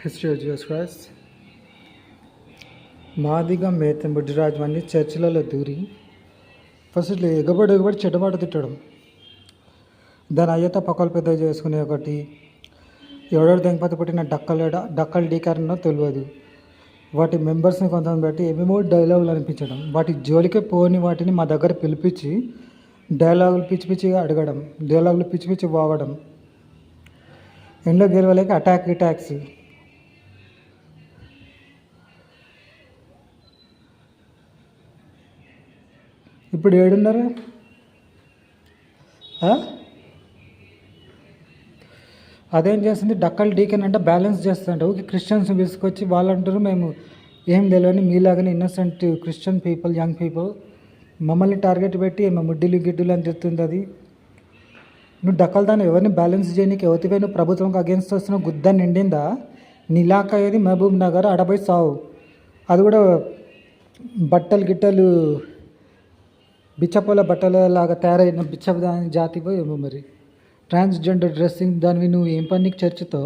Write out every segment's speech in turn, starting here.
History of Jesus Christ. మాదిగా మేతం బుడ్డిరాజు అన్ని చర్చిలలో దూరి ఫస్ట్ ఇట్లా ఎగబడి చెడ్డమాట తిట్టడం, దాని అయ్యత పక్కలు పెద్ద చేసుకునే ఒకటి, ఎవడెవడు దెంగపతి పుట్టిన డక్కలు డీకారనో తెలియదు. వాటి మెంబర్స్ని కొంతమంది బట్టి ఏమేమో డైలాగులు అనిపించడం, వాటి జోలికే పోని వాటిని మా దగ్గర పిలిపించి డైలాగులు పిచ్చి పిచ్చిగా అడగడం, డైలాగులు పిచ్చి పిచ్చి వాగడం, ఎండ్లో గెలవలేక అటాక్స్. ఇప్పుడు ఏడున్నారు? అదేం చేస్తుంది, డక్కలు డీకెన్ అంటే బ్యాలెన్స్ చేస్తుంట. ఓకే, క్రిస్టియన్స్ తీసుకొచ్చి వాళ్ళు అంటారు మేము ఏం తెలియని మీలాగానే innocent Christian people, young people మమ్మల్ని టార్గెట్ పెట్టి ఏమో ముడ్డిలు గిడ్డులు అని చెప్తుంది. అది నువ్వు డక్కలు దాన్ని ఎవరిని బ్యాలెన్స్ చేయడానికి ఎవరిపై నువ్వు ప్రభుత్వంకి అగేన్స్ట్ వస్తున్నావు? గుద్దని నిండిందా నీ ఇలాకా ఏది? మహబూబ్ నగర్, అడబై సావు. అది కూడా గిట్టలు బిచ్చపోల బట్టల లాగా తయారైన దాని జాతిపో ఏమో మరి. ట్రాన్స్జెండర్ డ్రెస్సింగ్ దానివి నువ్వు ఏం పని నీకు చర్చితో?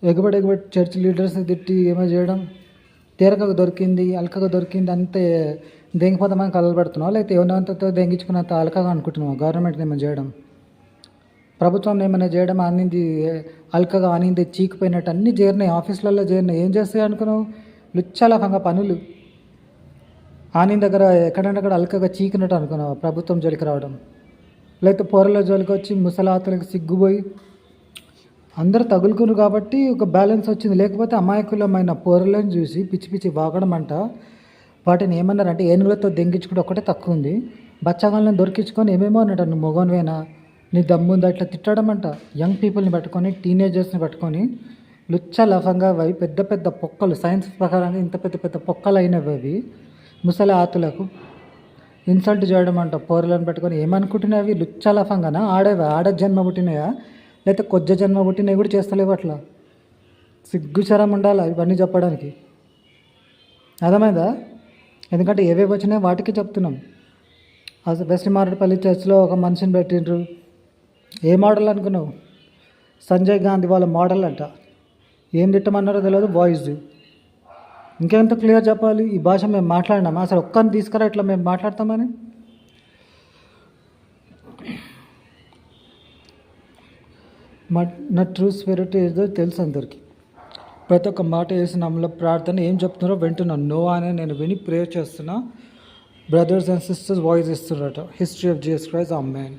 ఎగబడి చర్చ్ లీడర్స్ని తిట్టి ఏమో చేయడం, తీరకగా దొరికింది అల్కగా దొరికింది అంతే దెంగిపోతామని కలలు పెడుతున్నావు, లేకపోతే ఎవరినంతతో దెంగించుకున్నంత అల్కగా అనుకుంటున్నావు గవర్నమెంట్ని ఏమైనా చేయడం, ప్రభుత్వం ఏమైనా చేయడం, అనింది అల్కగా అనింది చీకిపోయినట్టు అన్నీ చేరినాయి, ఆఫీసులలో చేరినాయి. ఏం చేస్తాయి అనుకున్నావు? లుచ్చలకంగా పనులు. ఆనింది దగ్గర ఎక్కడంటే అక్కడ అల్కగా చీకినట్టు అనుకున్నావు ప్రభుత్వం జోలికి రావడం, లేకపోతే పొరల జోలికి వచ్చి ముసలాతలకు సిగ్గుపోయి అందరూ తగులుకున్నారు కాబట్టి ఒక బ్యాలెన్స్ వచ్చింది. లేకపోతే అమాయకులమైన పొరలను చూసి పిచ్చి పిచ్చి వాగడం అంట. వాటిని ఏమన్నారంటే ఏనుగులతో దెంగించుకుంటే ఒకటే తక్కువ ఉంది, బచ్చగాళ్ళని దొరికించుకొని ఏమేమో అన్నట్టు. నువ్వు మొగన్వేనా, నీ దమ్ముంది అట్లా తిట్టడం అంట. యంగ్ పీపుల్ని పట్టుకొని, టీనేజర్స్ని పట్టుకొని లుచ్చ లఫంగా అవి పెద్ద పెద్ద పొక్కలు, సైన్స్ ప్రకారంగా ఇంత పెద్ద పెద్ద పొక్కలు అయినవి అవి ముసలి ఆతులకు ఇన్సల్ట్ చేయడం అంట. పోరలను పెట్టుకొని ఏమనుకుంటున్నాయి? లుచ్చ లఫంగానా? ఆడ జన్మ పుట్టినాయా లేకపోతే కొద్ది జన్మ పుట్టినవి కూడా చేస్తలేవు అట్లా? సిగ్గుచరం ఉండాలి ఇవన్నీ చెప్పడానికి, అర్థమైందా? ఎందుకంటే ఏవేవి వచ్చినాయో వాటికి చెప్తున్నాం. అసలు వెస్ట్ మారేడుపల్లి చర్చ్లో ఒక మనిషిని పెట్టిండ్రు. ఏ మోడల్ అనుకున్నావు? సంజయ్ గాంధీ వాళ్ళ మోడల్ అంట. ఏం తిట్టమన్నారో తెలియదు, వాయిస్. ఇంకెంత క్లియర్ చెప్పాలి? ఈ భాష మేము మాట్లాడినామా? అసలు ఒక్కరిని తీసుకురా ఇట్లా మేము మాట్లాడతామని. నా ట్రూ స్పిరిట్ ఏదో తెలుసు అందరికీ. ప్రతి ఒక్క మాట వేసినాంలో ప్రార్థన ఏం చెప్తున్నారో వింటున్నాను. నో అని నేను విని ప్రేయర్ చేస్తున్నా. బ్రదర్స్ అండ్ సిస్టర్స్ వాయిస్ ఇస్తున్నారట. History of Jesus Christ. Amen.